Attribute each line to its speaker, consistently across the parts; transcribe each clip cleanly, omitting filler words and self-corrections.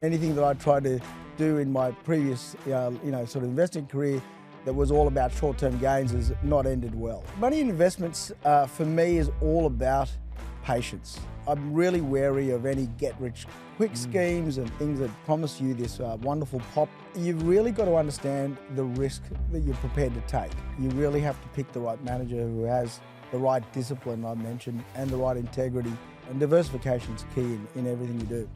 Speaker 1: Anything that I tried to do in my previous, sort of investing career that was all about short-term gains has not ended well. Money in investments for me is all about patience. I'm really wary of any get-rich-quick schemes and things that promise you this wonderful pop. You've really got to understand the risk that you're prepared to take. You really have to pick the right manager who has the right discipline I mentioned and the right integrity. And diversification is key in everything you do.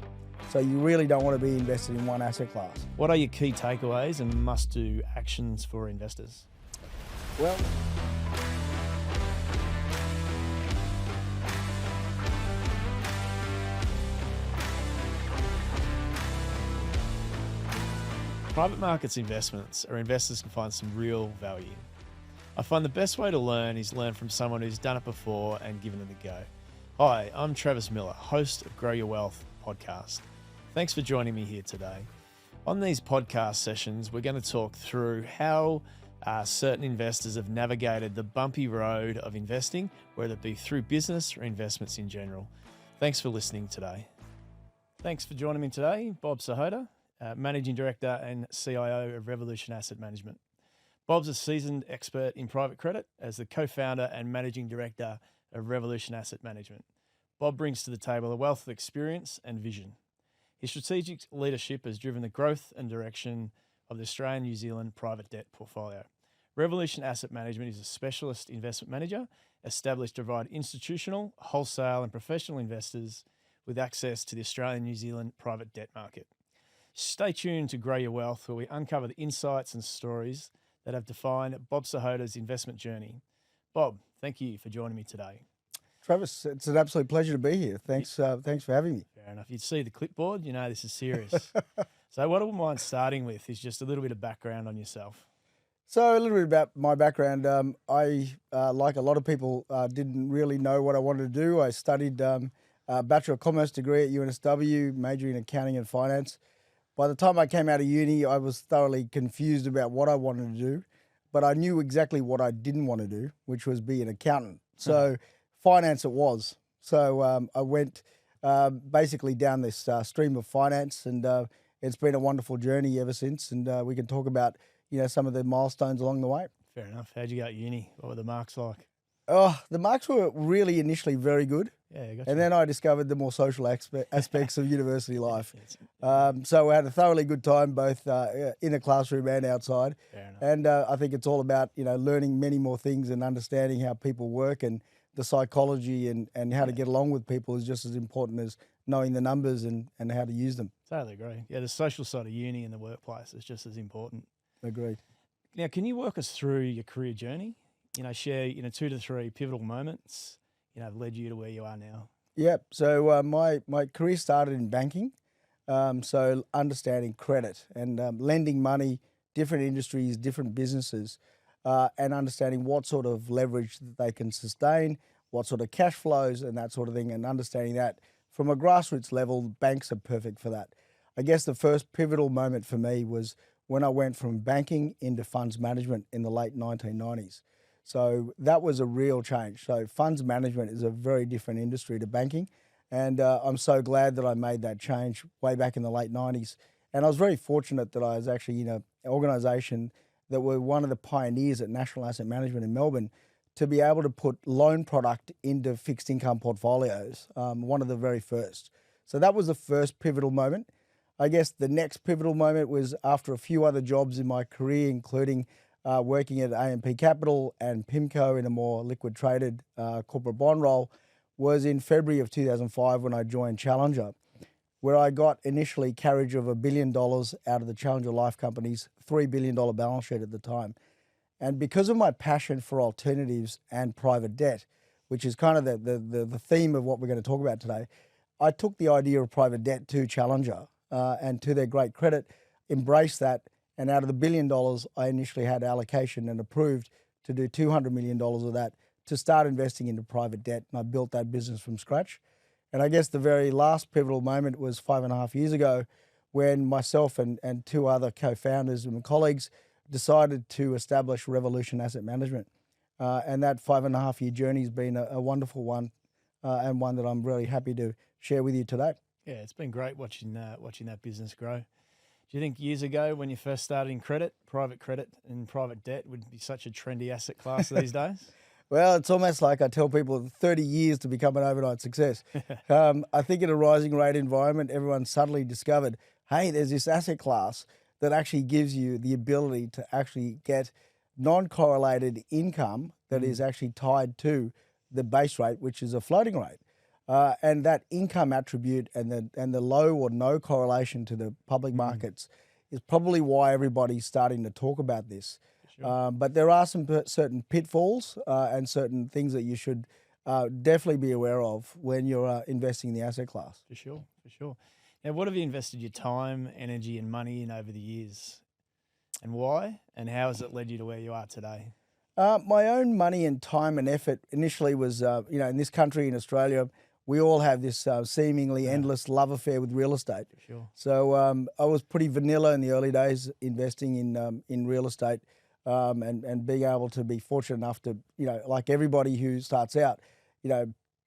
Speaker 1: So you really don't want to be invested in one asset class.
Speaker 2: What are your key takeaways and must-do actions for investors?
Speaker 1: Well,
Speaker 2: Private markets investments are investors can find some real value. I find the best way to learn is learn from someone who's done it before and given it a go. Hi, I'm Travis Miller, host of Grow Your Wealth podcast. Thanks for joining me here today. On these podcast sessions, we're going to talk through how certain investors have navigated the bumpy road of investing, whether it be through business or investments in general. Thanks for listening today. Thanks for joining me today, Bob Sahota, Managing Director and CIO of Revolution Asset Management. Bob's a seasoned expert in private credit as the co-founder and Managing Director of Revolution Asset Management. Bob brings to the table a wealth of experience and vision. His strategic leadership has driven the growth and direction of the Australian-New Zealand private debt portfolio. Revolution Asset Management is a specialist investment manager established to provide institutional, wholesale and professional investors with access to the Australian-New Zealand private debt market. Stay tuned to Grow Your Wealth, where we uncover the insights and stories that have defined Bob Sahota's investment journey. Bob, thank you for joining me today.
Speaker 1: Travis, it's an absolute pleasure to be here. Thanks for having me.
Speaker 2: Fair enough. You see the clipboard, you know this is serious. So what I wouldn't mind starting with is just a little bit of background on yourself.
Speaker 1: So a little bit about my background. I, like a lot of people, didn't really know what I wanted to do. I studied a Bachelor of Commerce degree at UNSW, majoring in accounting and finance. By the time I came out of uni, I was thoroughly confused about what I wanted to do, but I knew exactly what I didn't want to do, which was be an accountant. So finance it was. So I went basically down this stream of finance, and it's been a wonderful journey ever since. And we can talk about some of the milestones along the way.
Speaker 2: Fair enough. How'd you go at uni? What were the marks like?
Speaker 1: Oh, the marks were really initially very good.
Speaker 2: Yeah, gotcha.
Speaker 1: And then I discovered the more social aspects of university life. So I had a thoroughly good time, both in the classroom and outside.
Speaker 2: Fair enough.
Speaker 1: And I think it's all about, learning many more things and understanding how people work, and the psychology and how to get along with people is just as important as knowing the numbers and how to use them.
Speaker 2: Totally agree. Yeah, the social side of uni and the workplace is just as important.
Speaker 1: Agreed.
Speaker 2: Now, can you walk us through your career journey? Share 2 to 3 pivotal moments, have led you to where you are now.
Speaker 1: Yeah. So my career started in banking. So understanding credit and lending money, different industries, different businesses, and understanding what sort of leverage that they can sustain, what sort of cash flows and that sort of thing, and understanding that from a grassroots level, banks are perfect for that. I guess the first pivotal moment for me was when I went from banking into funds management in the late 1990s. So that was a real change. So funds management is a very different industry to banking. And I'm so glad that I made that change way back in the late 90s. And I was very fortunate that I was actually in an organisation that were one of the pioneers at National Asset Management in Melbourne to be able to put loan product into fixed income portfolios, one of the very first. So that was the first pivotal moment. I guess the next pivotal moment was after a few other jobs in my career, including working at AMP Capital and PIMCO in a more liquid traded corporate bond role, was in February of 2005 when I joined Challenger, where I got initially carriage of $1 billion out of the Challenger Life Company's $3 billion balance sheet at the time. And because of my passion for alternatives and private debt, which is kind of the theme of what we're going to talk about today, I took the idea of private debt to Challenger and to their great credit, embraced that. And out of the $1 billion, I initially had allocation and approved to do $200 million of that to start investing into private debt. And I built that business from scratch. And I guess the very last pivotal moment was 5.5 years ago when myself and 2 other co-founders and colleagues decided to establish Revolution Asset Management. And that 5.5 year journey has been a wonderful one and one that I'm really happy to share with you today.
Speaker 2: Yeah, it's been great watching that business grow. Do you think years ago when you first started in private credit and private debt would be such a trendy asset class these days?
Speaker 1: Well, it's almost like I tell people 30 years to become an overnight success. I think in a rising rate environment, everyone suddenly discovered, hey, there's this asset class that actually gives you the ability to actually get non-correlated income that is actually tied to the base rate, which is a floating rate. And that income attribute and the low or no correlation to the public markets is probably why everybody's starting to talk about this.
Speaker 2: Sure.
Speaker 1: But there are some certain pitfalls and certain things that you should definitely be aware of when you're investing in the asset class.
Speaker 2: For sure, for sure. Now, what have you invested your time, energy, and money in over the years, and why? And how has it led you to where you are today?
Speaker 1: My own money and time and effort initially was, in this country, in Australia, we all have this seemingly endless love affair with real estate.
Speaker 2: For sure.
Speaker 1: So I was pretty vanilla in the early days investing in real estate. And being able to be fortunate enough to, like everybody who starts out,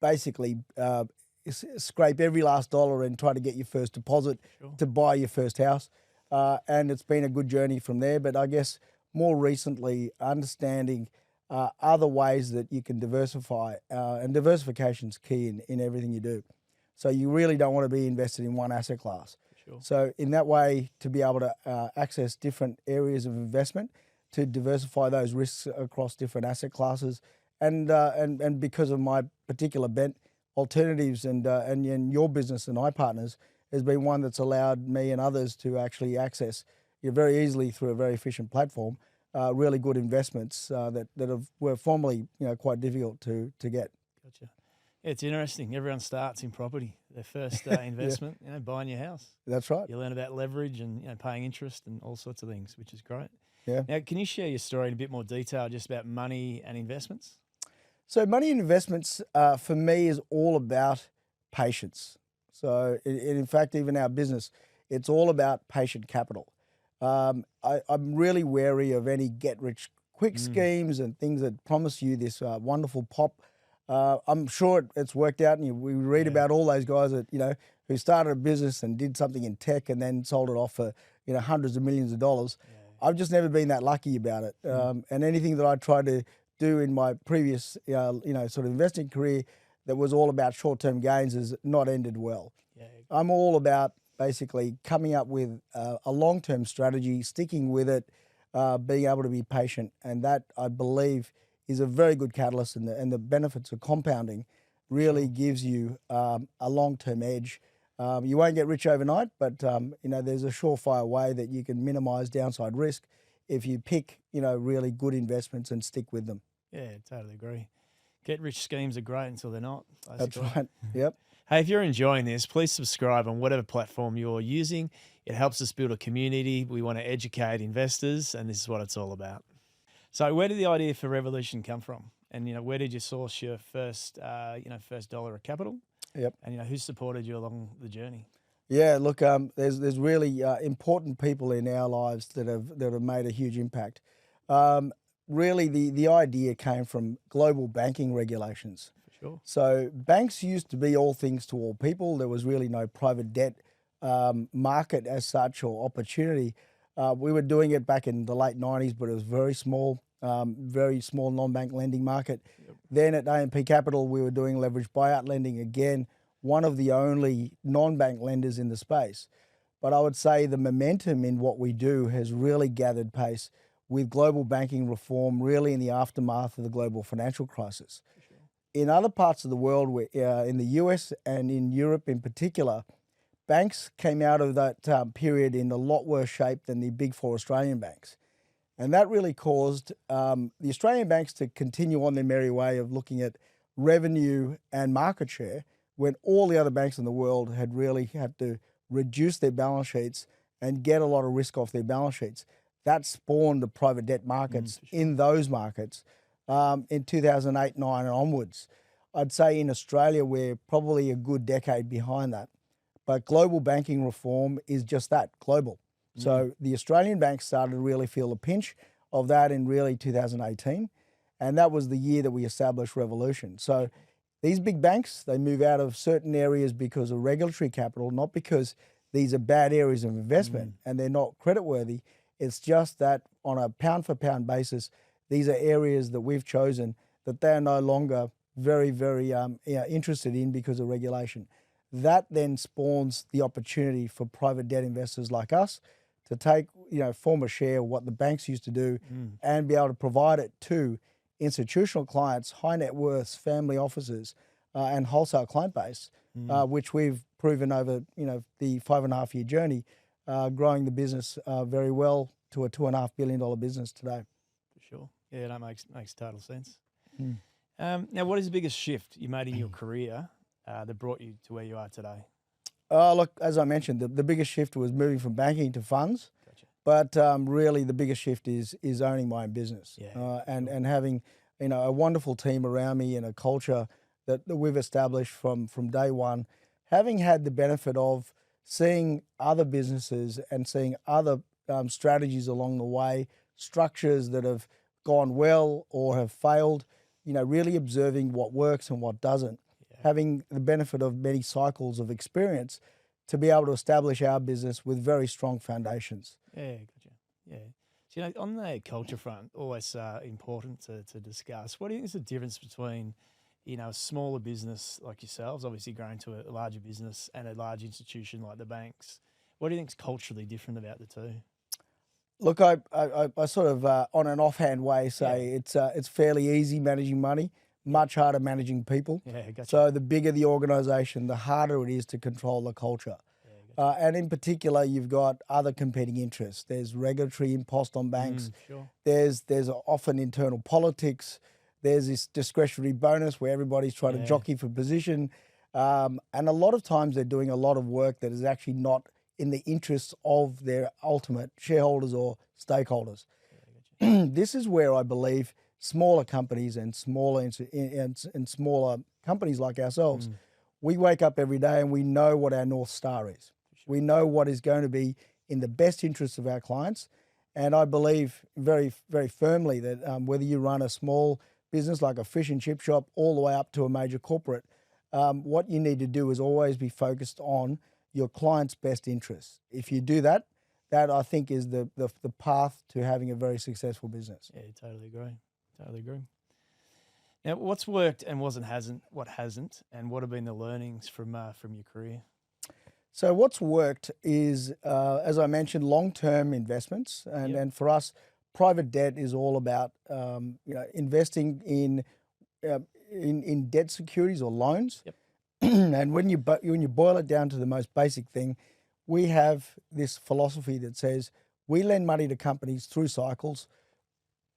Speaker 1: basically scrape every last dollar and try to get your first deposit to buy your first house. And it's been a good journey from there. But I guess more recently, understanding other ways that you can diversify, and diversification is key in everything you do. So you really don't want to be invested in one asset class.
Speaker 2: Sure.
Speaker 1: So in that way, to be able to access different areas of investment, to diversify those risks across different asset classes, and because of my particular bent, alternatives and your business and iPartners has been one that's allowed me and others to actually access very easily through a very efficient platform, really good investments were formerly quite difficult to get.
Speaker 2: Gotcha. Yeah, it's interesting. Everyone starts in property. Their first investment, buying your house.
Speaker 1: That's right.
Speaker 2: You learn about leverage and paying interest and all sorts of things, which is great.
Speaker 1: Yeah.
Speaker 2: Now, can you share your story in a bit more detail just about money and investments?
Speaker 1: So money and investments for me is all about patience. So in fact, even our business, it's all about patient capital. I'm really wary of any get-rich-quick schemes and things that promise you this wonderful pop. I'm sure it's worked out, and we read about all those guys that who started a business and did something in tech and then sold it off for hundreds of millions of dollars. I've just never been that lucky about it. And anything that I tried to do in my previous, sort of investing career that was all about short-term gains has not ended well.
Speaker 2: Yeah.
Speaker 1: I'm all about basically coming up with a long-term strategy, sticking with it, being able to be patient. And that, I believe, is a very good catalyst, and the benefits of compounding really gives you a long-term edge. You won't get rich overnight, but there's a surefire way that you can minimize downside risk if you pick really good investments and stick with them.
Speaker 2: Yeah, totally agree. Get rich schemes are great until they're not.
Speaker 1: That's
Speaker 2: Basically.
Speaker 1: right. Yep.
Speaker 2: Hey, if you're enjoying this, please subscribe on whatever platform you're using. It helps us build a community. We want to educate investors, and this is what it's all about. So, where did the idea for Revolution come from? And where did you source your first dollar of capital?
Speaker 1: Yep.
Speaker 2: And who supported you along the journey?
Speaker 1: Yeah. Look, there's really important people in our lives that have made a huge impact. Really, the idea came from global banking regulations.
Speaker 2: Sure.
Speaker 1: So banks used to be all things to all people. There was really no private debt market as such or opportunity. We were doing it back in the late 90s, but it was very small non-bank lending market. Yep. Then at AMP Capital, we were doing leveraged buyout lending, again, one of the only non-bank lenders in the space. But I would say the momentum in what we do has really gathered pace with global banking reform really in the aftermath of the global financial crisis. In other parts of the world, in the US and in Europe in particular, banks came out of that period in a lot worse shape than the big four Australian banks. And that really caused the Australian banks to continue on their merry way of looking at revenue and market share when all the other banks in the world had really had to reduce their balance sheets and get a lot of risk off their balance sheets. That spawned the private debt markets in those markets. In 2008, 9 and onwards. I'd say in Australia, we're probably a good decade behind that. But global banking reform is just that, global. So the Australian banks started to really feel the pinch of that in really 2018. And that was the year that we established Revolution. So These big banks, they move out of certain areas because of regulatory capital, not because these are bad areas of investment and they're not creditworthy. It's just that on a pound for pound basis, these are areas that we've chosen that they are no longer very, very interested in because of regulation. That then spawns the opportunity for private debt investors like us to take, form a share of what the banks used to do and be able to provide it to institutional clients, high net worths, family offices, and wholesale client base, which we've proven over, the 5.5 year journey, growing the business very well to a $2.5 billion business today.
Speaker 2: For sure. Yeah, that makes total sense. Now, what is the biggest shift you made in your career that brought you to where you are today?
Speaker 1: Look, as I mentioned, the biggest shift was moving from banking to funds.
Speaker 2: Gotcha.
Speaker 1: But really, the biggest shift is owning my own business, and having a wonderful team around me and a culture that we've established from day one. Having had the benefit of seeing other businesses and seeing other strategies along the way, structures that have gone well or have failed, really observing what works and what doesn't. Having the benefit of many cycles of experience to be able to establish our business with very strong foundations.
Speaker 2: Yeah, gotcha. Yeah. So, on the culture front, always important to discuss. What do you think is the difference between, a smaller business like yourselves, obviously growing to a larger business, and a large institution like the banks? What do you think is culturally different about the two?
Speaker 1: Look, I sort of, on an offhand way, say it's fairly easy managing money. Much harder managing people.
Speaker 2: Yeah, gotcha.
Speaker 1: So the bigger the organisation, the harder it is to control the culture. Yeah, gotcha. And in particular, you've got other competing interests. There's regulatory impost on banks.
Speaker 2: Sure.
Speaker 1: There's often internal politics. There's this discretionary bonus where everybody's trying to jockey for position. And a lot of times they're doing a lot of work that is actually not in the interests of their ultimate shareholders or stakeholders. Yeah, gotcha. This is where I believe smaller companies and smaller companies like ourselves, we wake up every day and we know what our North Star is. Sure. We know what is going to be in the best interests of our clients. And I believe very, very firmly that whether you run a small business like a fish and chip shop all the way up to a major corporate, what you need to do is always be focused on your client's best interests. If you do that, that I think is the path to having a very successful business.
Speaker 2: Yeah, totally agree. Totally agree. Now, what's worked and what hasn't, and what have been the learnings from your career?
Speaker 1: So what's worked is, as I mentioned, long-term investments, and for us, private debt is all about investing in debt securities or loans. Yep. And when you boil it down to the most basic thing, we have this philosophy that says we lend money to companies through cycles,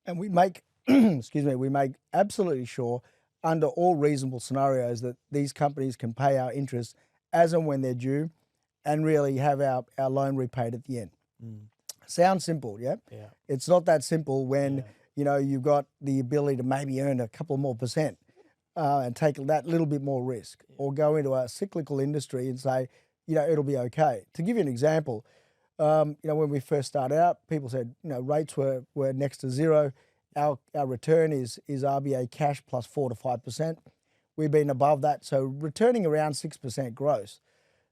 Speaker 1: and we make we make absolutely sure under all reasonable scenarios that these companies can pay our interest as and when they're due and really have our loan repaid at the end. Sounds simple, yeah? Yeah. It's not that simple when, you've got the ability to maybe earn a couple more percent and take that little bit more risk, or go into a cyclical industry and say, it'll be okay. To give you an example, when we first started out, people said, rates were next to zero. Our return is RBA cash plus 4 to 5%. We've been above that, so returning around 6% gross.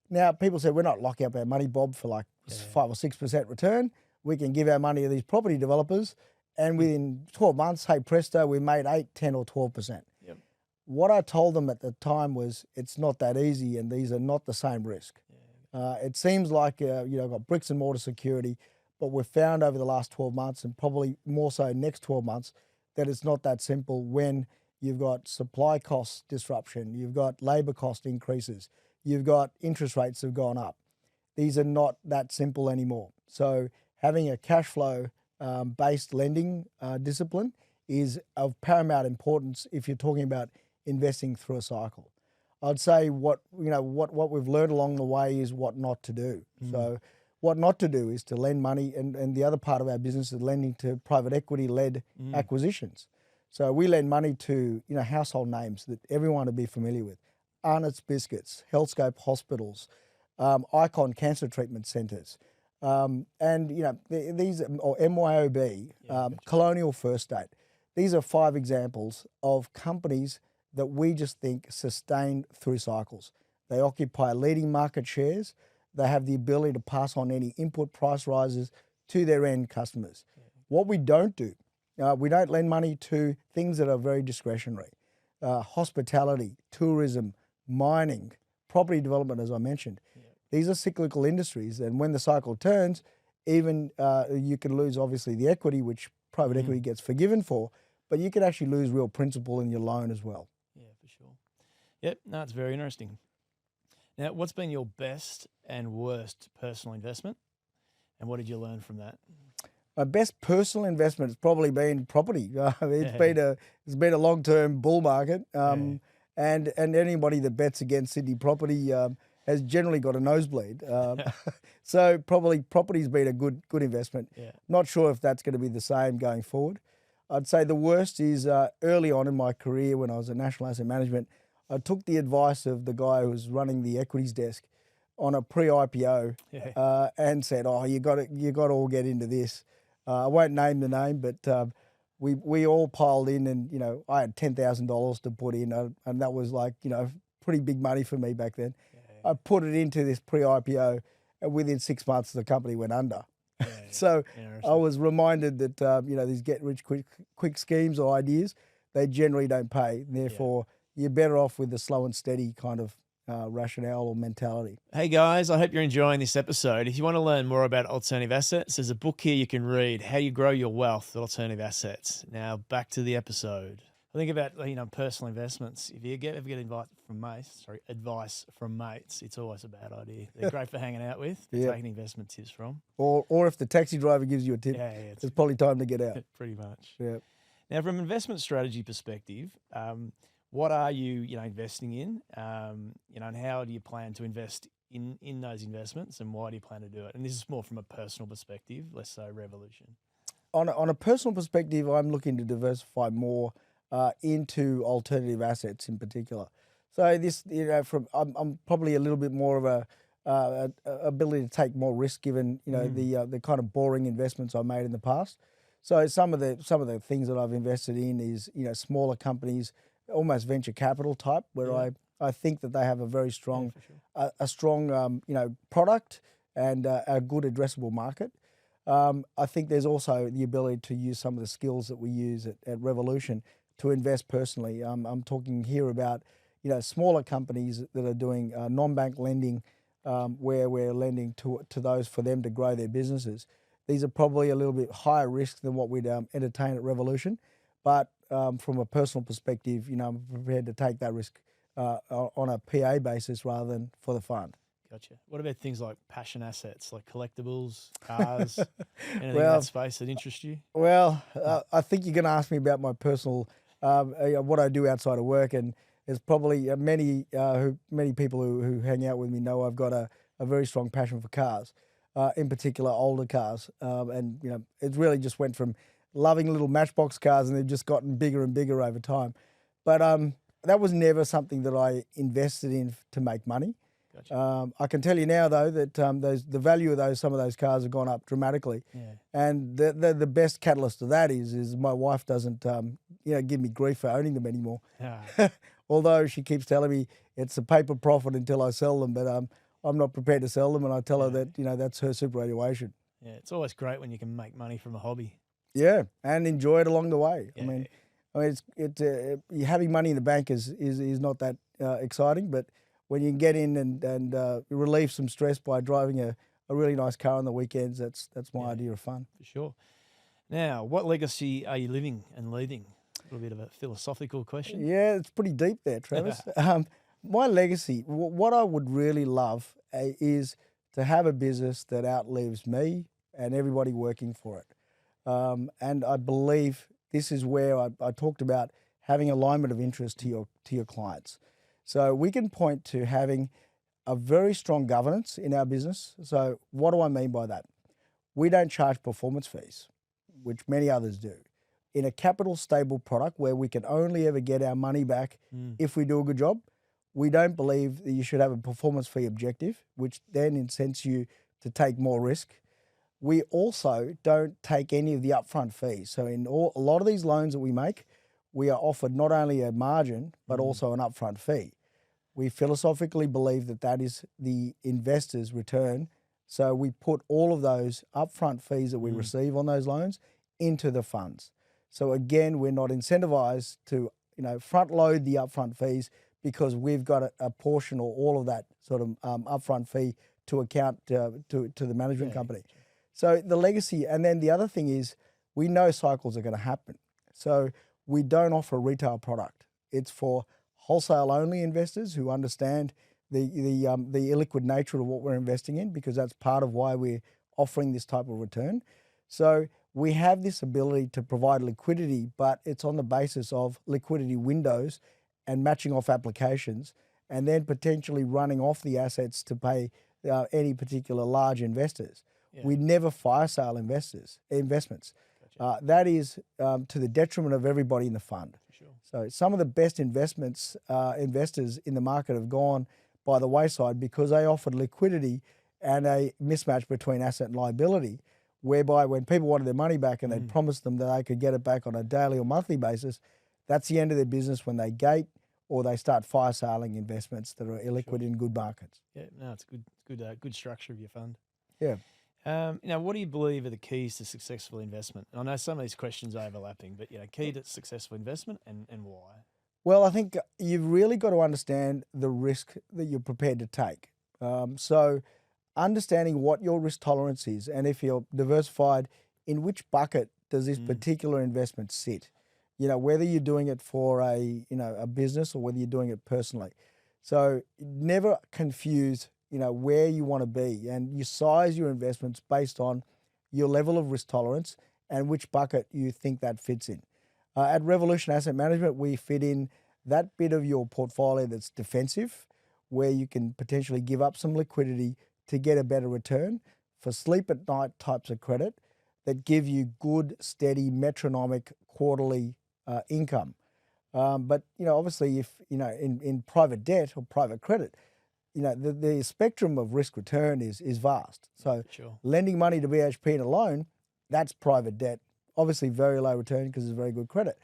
Speaker 1: Now, people said, we're not locking up our money, Bob, for 5 or 6% return. We can give our money to these property developers, and within 12 months, hey, presto, we made 8, 10 or 12%. Yep. What I told them at the time was, it's not that easy, and these are not the same risk. Yeah. It seems like, got bricks and mortar security, but we've found over the last 12 months, and probably more so next 12 months, that it's not that simple when you've got supply cost disruption, you've got labour cost increases, you've got interest rates have gone up. These are not that simple anymore. So having a cash flow based lending discipline is of paramount importance if you're talking about investing through a cycle. I'd say what we've learned along the way is what not to do. So what not to do is to lend money, and the other part of our business is lending to private equity-led acquisitions. So we lend money to household names that everyone would be familiar with: Arnott's Biscuits, Healthscope Hospitals, Icon Cancer Treatment Centres, and these, or MYOB, Colonial First State. These are 5 examples of companies that we just think sustain through cycles. They occupy leading market shares. They have the ability to pass on any input price rises to their end customers. What we don't do, we don't lend money to things that are very discretionary. Hospitality, tourism, mining, property development, as I mentioned. These are cyclical industries, and when the cycle turns, even you can lose, obviously, the equity, which private equity gets forgiven for, but you can actually lose real principal in your loan as well.
Speaker 2: Yeah, for sure. Yep, no, it's very interesting. Now, what's been your best and worst personal investment, and what did you learn from that?
Speaker 1: My best personal investment has probably been property. It's been a long-term bull market, and anybody that bets against Sydney property has generally got a nosebleed. So probably property's been a good investment.
Speaker 2: Yeah.
Speaker 1: Not sure if that's going to be the same going forward. I'd say the worst is early on in my career when I was at National Asset Management, I took the advice of the guy who was running the equities desk on a pre-IPO and said, "Oh, you got to all get into this." I won't name the name, but we all piled in, and I had $10,000 to put in, and that was like pretty big money for me back then. I put it into this pre-IPO, and within 6 months the company went under. So I was reminded that these get-rich-quick schemes or ideas, they generally don't pay. Therefore, you're better off with the slow and steady kind of rationale or mentality.
Speaker 2: Hey guys, I hope you're enjoying this episode. If you want to learn more about alternative assets, there's a book here you can read, How You Grow Your Wealth with Alternative Assets. Now back to the episode. I think about personal investments. If you ever get advice from mates, it's always a bad idea. They're great for hanging out with, taking investment tips from.
Speaker 1: Or if the taxi driver gives you a tip, it's probably time to get out.
Speaker 2: Pretty much.
Speaker 1: Yeah.
Speaker 2: Now, from an investment strategy perspective, what are you investing in? And how do you plan to invest in those investments, and why do you plan to do it? And this is more from a personal perspective, less so Revolution. On
Speaker 1: a personal perspective, I'm looking to diversify more into alternative assets in particular. So this, I'm probably a little bit more of a ability to take more risk given the kind of boring investments I made in the past. So some of the things that I've invested in is smaller companies, almost venture capital type, where I think that they have a very strong product and a good addressable market. I think there's also the ability to use some of the skills that we use at Revolution to invest personally. I'm talking here about smaller companies that are doing non-bank lending, where we're lending to those for them to grow their businesses. These are probably a little bit higher risk than what we'd entertain at Revolution, but from a personal perspective, I'm prepared to take that risk on a PA basis rather than for the fund.
Speaker 2: Gotcha. What about things like passion assets, like collectibles, cars, anything in that space that interests you?
Speaker 1: Well, I think you're going to ask me about my personal, what I do outside of work, and there's probably many people who hang out with me know I've got a very strong passion for cars, in particular older cars, and it really just went from loving little matchbox cars, and they've just gotten bigger and bigger over time. But that was never something that I invested in to make money. Gotcha. I can tell you now, though, that the value of some of those cars have gone up dramatically. Yeah. And the best catalyst of that is my wife doesn't give me grief for owning them anymore. Yeah. Although she keeps telling me it's a paper profit until I sell them, but I'm not prepared to sell them, and I tell her that that's her superannuation.
Speaker 2: Yeah, it's always great when you can make money from a hobby.
Speaker 1: Yeah, and enjoy it along the way.
Speaker 2: Yeah.
Speaker 1: I mean, it's having money in the bank is not that exciting, but when you can get in and relieve some stress by driving a really nice car on the weekends, that's my idea of fun.
Speaker 2: For sure. Now, what legacy are you living and leaving? A little bit of a philosophical question.
Speaker 1: Yeah, it's pretty deep there, Travis. My legacy, what I would really love is to have a business that outlives me and everybody working for it. And I believe this is where I talked about having alignment of interest to your clients. So we can point to having a very strong governance in our business. So what do I mean by that? We don't charge performance fees, which many others do. In a capital stable product where we can only ever get our money back if we do a good job, we don't believe that you should have a performance fee objective, which then incents you to take more risk. We also don't take any of the upfront fees. So in a lot of these loans that we make, we are offered not only a margin, but also an upfront fee. We philosophically believe that that is the investor's return. So we put all of those upfront fees that we receive on those loans into the funds. So again, we're not incentivized to front load the upfront fees because we've got a portion or all of that sort of upfront fee to account to the management company. So the legacy, and then the other thing is we know cycles are going to happen. So we don't offer a retail product. It's for wholesale only investors who understand the illiquid nature of what we're investing in, because that's part of why we're offering this type of return. So we have this ability to provide liquidity, but it's on the basis of liquidity windows and matching off applications, and then potentially running off the assets to pay any particular large investors. Yeah. We never fire sale investments. Gotcha. That is to the detriment of everybody in the fund. For sure. So some of the best investors in the market have gone by the wayside because they offered liquidity and a mismatch between asset and liability, whereby when people wanted their money back and they'd promised them that they could get it back on a daily or monthly basis, that's the end of their business when they gate or they start fire selling investments that are illiquid in good markets.
Speaker 2: Yeah, no, it's good structure of your fund.
Speaker 1: Yeah.
Speaker 2: What do you believe are the keys to successful investment? I know some of these questions are overlapping, but key to successful investment and why?
Speaker 1: Well, I think you've really got to understand the risk that you're prepared to take. So understanding what your risk tolerance is, and if you're diversified, in which bucket does this particular investment sit? Whether you're doing it for a business or whether you're doing it personally. So never confuse, where you want to be, and you size your investments based on your level of risk tolerance and which bucket you think that fits in. At Revolution Asset Management, we fit in that bit of your portfolio that's defensive, where you can potentially give up some liquidity to get a better return, for sleep at night types of credit that give you good, steady, metronomic quarterly income. But obviously, if in private debt or private credit, the spectrum of risk return is vast. So lending money to BHP in a loan, that's private debt. Obviously very low return because it's very good credit.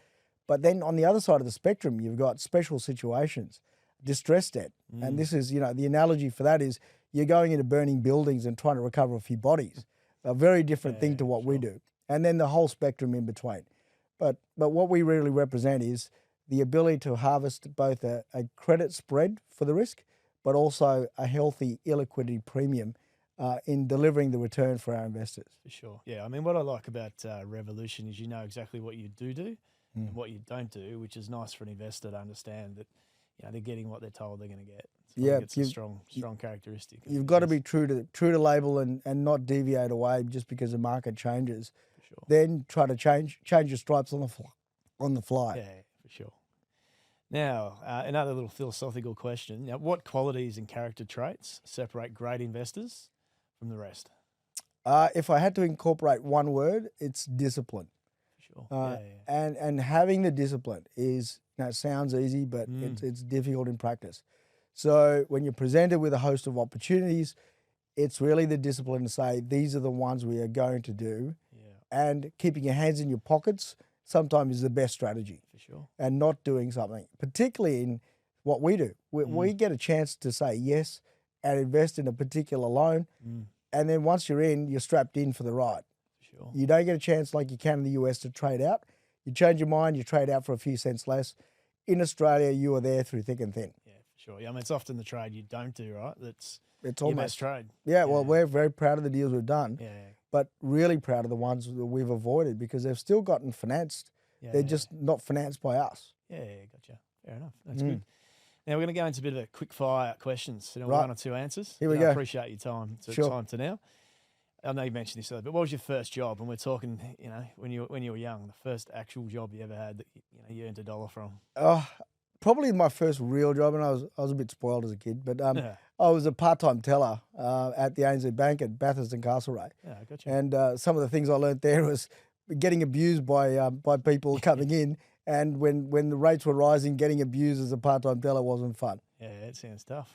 Speaker 1: But then on the other side of the spectrum, you've got special situations, distressed debt. And this is, the analogy for that is you're going into burning buildings and trying to recover a few bodies. A very different thing to what we do. And then the whole spectrum in between. But what we really represent is the ability to harvest both a credit spread for the risk, but also a healthy illiquidity premium in delivering the return for our investors.
Speaker 2: For sure. Yeah, I mean, what I like about Revolution is exactly what you do and what you don't do, which is nice for an investor to understand that they're getting what they're told they're going to get. So it's a strong characteristic.
Speaker 1: You've got to be true to label and not deviate away just because the market changes. For sure. Then try to change your stripes on the fly.
Speaker 2: Yeah, for sure. Now, another little philosophical question. Now, what qualities and character traits separate great investors from the rest?
Speaker 1: If I had to incorporate one word, it's discipline.
Speaker 2: Sure.
Speaker 1: And having the discipline is, it sounds easy, but it's difficult in practice. So when you're presented with a host of opportunities, it's really the discipline to say, these are the ones we are going to do. Yeah. And keeping your hands in your pockets sometimes is the best strategy.
Speaker 2: For sure.
Speaker 1: And not doing something, particularly in what we do. We get a chance to say yes and invest in a particular loan. And then once you're in, you're strapped in for the ride.
Speaker 2: Sure.
Speaker 1: You don't get a chance like you can in the US to trade out. You change your mind, you trade out for a few cents less. In Australia, you are there through thick and thin.
Speaker 2: Yeah, for sure. Yeah, I mean, it's often the trade you don't do, right? It's
Speaker 1: almost
Speaker 2: your best trade.
Speaker 1: Yeah, well, we're very proud of the deals we've done,
Speaker 2: yeah.
Speaker 1: But really proud of the ones that we've avoided because they've still gotten financed.
Speaker 2: Yeah,
Speaker 1: They're just not financed by us.
Speaker 2: Yeah, gotcha. Fair enough. That's good. Now we're going to go into a bit of a quick fire questions. One or two answers.
Speaker 1: Here we go.
Speaker 2: I appreciate your time. Time to now. I know you mentioned this earlier, but what was your first job? And we're talking, when you were young, the first actual job you ever had that you earned $1 from.
Speaker 1: Probably my first real job, and I was a bit spoiled as a kid, but I was a part-time teller at the ANZ Bank at Bathurst and Castlereagh.
Speaker 2: Yeah, gotcha.
Speaker 1: And some of the things I learnt there was getting abused by people coming in, and when the rates were rising, getting abused as a part-time teller wasn't fun.
Speaker 2: Yeah, it sounds tough.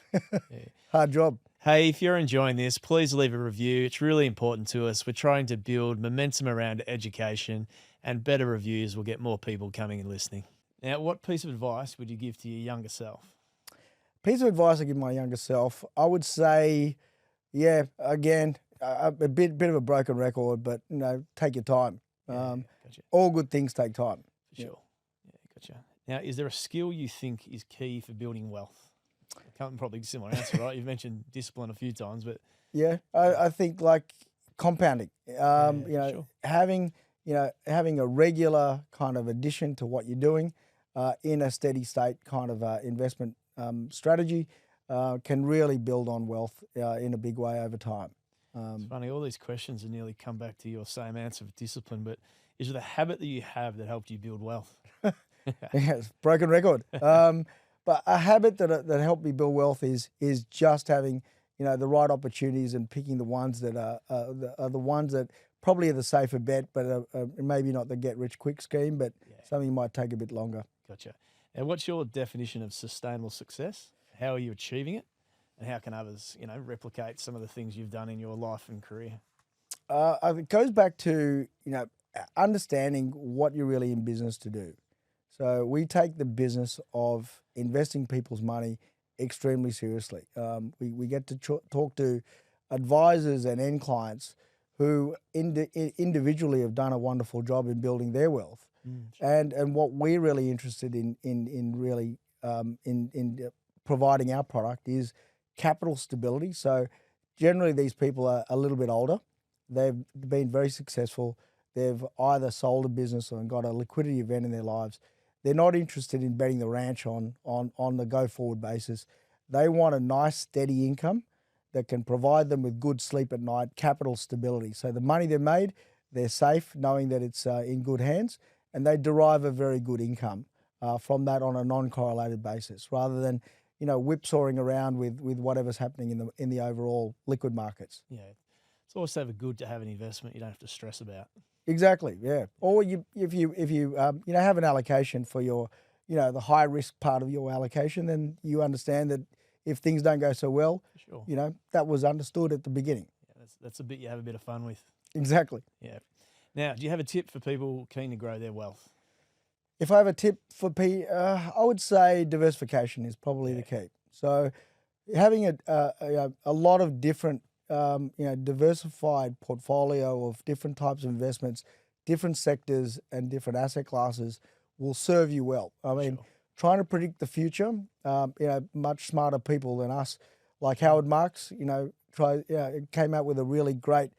Speaker 1: Hard job.
Speaker 2: Hey, if you're enjoying this, please leave a review. It's really important to us. We're trying to build momentum around education, and better reviews will get more people coming and listening. Now, what piece of advice would you give to your younger self?
Speaker 1: Piece of advice I give my younger self, I would say, yeah, again, a bit of a broken record, but take your time.
Speaker 2: Gotcha.
Speaker 1: All good things take time.
Speaker 2: For sure. Yeah, gotcha. Now, is there a skill you think is key for building wealth? Probably a similar answer, right? You've mentioned discipline a few times, but
Speaker 1: Yeah, I think like compounding.
Speaker 2: sure.
Speaker 1: Having a regular kind of addition to what you're doing in a steady state kind of investment strategy can really build on wealth in a big way over time.
Speaker 2: It's funny, all these questions have nearly come back to your same answer of discipline, but is it a habit that you have that helped you build wealth?
Speaker 1: Yes, broken record. But a habit that helped me build wealth is just having the right opportunities and picking the ones that are the ones that probably are the safer bet, but maybe not the get rich quick scheme, but something might take a bit longer.
Speaker 2: Gotcha. And what's your definition of sustainable success? How are you achieving it? And how can others, replicate some of the things you've done in your life and career?
Speaker 1: It goes back to understanding what you're really in business to do. So we take the business of investing people's money extremely seriously. We get to talk to advisors and end clients who individually have done a wonderful job in building their wealth.
Speaker 2: Sure.
Speaker 1: And what we're really interested in really in providing our product is capital stability. So generally these people are a little bit older. They've been very successful. They've either sold a business or got a liquidity event in their lives. They're not interested in betting the ranch on the go-forward basis. They want a nice, steady income that can provide them with good sleep at night, capital stability. So the money they've made, they're safe knowing that it's in good hands, and they derive a very good income from that on a non-correlated basis, rather than whipsawing around with whatever's happening in the overall liquid markets.
Speaker 2: Yeah, it's always so good to have an investment you don't have to stress about.
Speaker 1: Exactly, yeah. Or if you have an allocation for your the high risk part of your allocation, then you understand that if things don't go so well,
Speaker 2: Sure.
Speaker 1: That was understood at the begining.
Speaker 2: Yeah, that's a bit you have a bit of fun with.
Speaker 1: Exactly.
Speaker 2: Yeah. Now, do you have a tip for people keen to grow their wealth?
Speaker 1: If I have a tip for I would say diversification is probably the key. So having a lot of different diversified portfolio of different types of investments, different sectors and different asset classes will serve you well. I mean, trying to predict the future, much smarter people than us, like Howard Marks, came out with a really great,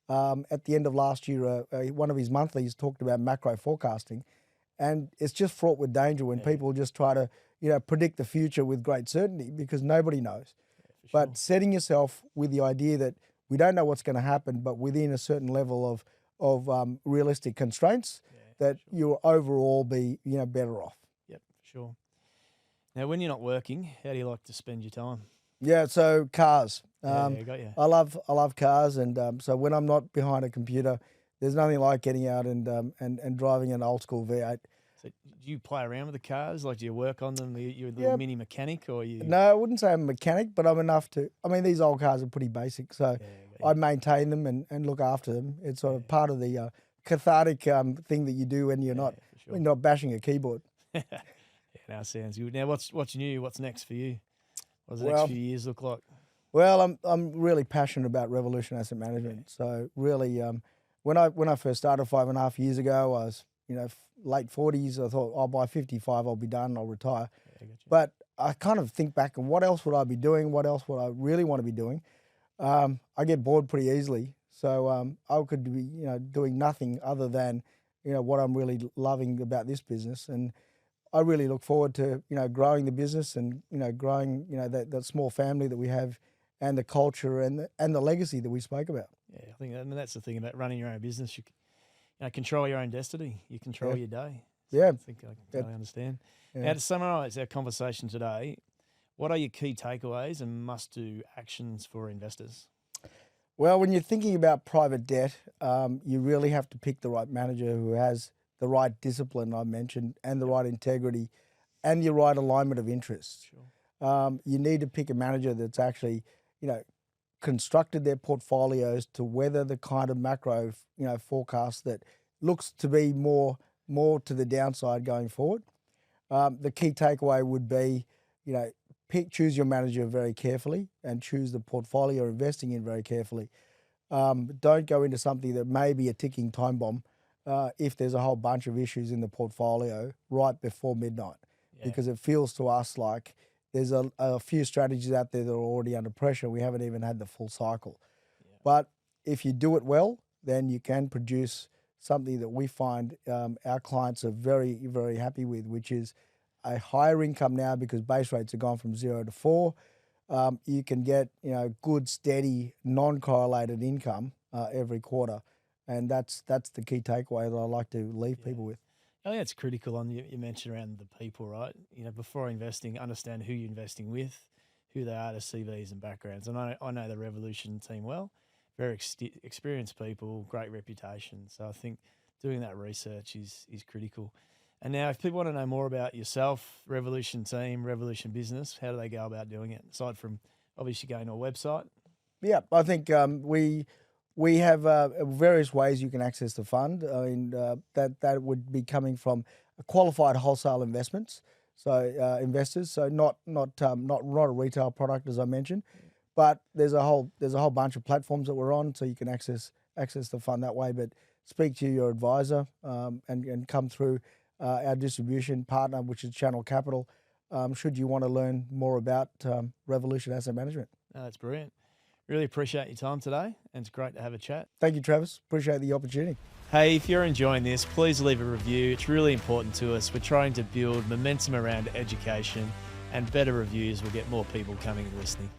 Speaker 1: at the end of last year, one of his monthlies talked about macro forecasting. And it's just fraught with danger when people just try to, predict the future with great certainty, because nobody knows. But setting yourself with the idea that we don't know what's going to happen, but within a certain level of realistic constraints, that you'll overall be better off.
Speaker 2: Yep, sure. Now, when you're not working, how do you like to spend your time?
Speaker 1: Yeah, so cars.
Speaker 2: Got you.
Speaker 1: I love cars, and so when I'm not behind a computer, there's nothing like getting out and driving an old school V8.
Speaker 2: So do you play around with the cars? Like, do you work on them? You're a little mini mechanic, or you?
Speaker 1: No, I wouldn't say I'm a mechanic, but I'm enough to. I mean, these old cars are pretty basic, so I maintain them and look after them. It's sort of part of the cathartic thing that you do when you're not bashing a keyboard.
Speaker 2: Now sounds good. Now, what's new? What's next for you? What does the next few years look like?
Speaker 1: Well, I'm really passionate about Revolution Asset Management. So really, when I first started 5.5 years ago, I was late 40s. I thought, by 55 I'll be done, I'll retire. But I kind of think back, and what else would I be doing? What else would I really want to be doing? I get bored pretty easily, so I could be doing nothing other than what I'm really loving about this business, and I really look forward to growing the business and growing that small family that we have, and the culture and the legacy that we spoke about.
Speaker 2: Yeah, I think that's the thing about running your own business. You control your own destiny. You control your day. So I think I can totally understand.
Speaker 1: Yeah.
Speaker 2: Now, to summarise our conversation today, what are your key takeaways and must-do actions for investors?
Speaker 1: Well, when you're thinking about private debt, you really have to pick the right manager who has the right discipline I mentioned, and the right integrity, and your right alignment of interests. Sure. You need to pick a manager that's actually, constructed their portfolios to weather the kind of macro, forecast that looks to be more to the downside going forward. The key takeaway would be, choose your manager very carefully and choose the portfolio you're investing in very carefully. Don't go into something that may be a ticking time bomb if there's a whole bunch of issues in the portfolio right before midnight, because it feels to us like there's a few strategies out there that are already under pressure. We haven't even had the full cycle. But if you do it well, then you can produce something that we find our clients are very, very happy with, which is a higher income now because base rates have gone from 0 to 4. You can get good, steady, non-correlated income every quarter, and that's the key takeaway that I like to leave people with.
Speaker 2: I think it's critical. On you mentioned around the people, right? Before investing, understand who you're investing with, who they are, their CVs and backgrounds. And I know the Revolution team well, very experienced people, great reputation. So I think doing that research is critical. And now, if people want to know more about yourself, Revolution team, Revolution business, how do they go about doing it? Aside from obviously going to a website.
Speaker 1: Yeah, I think we have various ways you can access the fund. I mean, that would be coming from qualified wholesale investments, so investors. So not a retail product, as I mentioned, but there's a whole bunch of platforms that we're on, so you can access the fund that way. But speak to your advisor and come through our distribution partner, which is Channel Capital, should you want to learn more about Revolution Asset Management.
Speaker 2: Oh, that's brilliant. Really appreciate your time today, and it's great to have a chat.
Speaker 1: Thank you, Travis. Appreciate the opportunity.
Speaker 2: Hey, if you're enjoying this, please leave a review. It's really important to us. We're trying to build momentum around education, and better reviews will get more people coming and listening.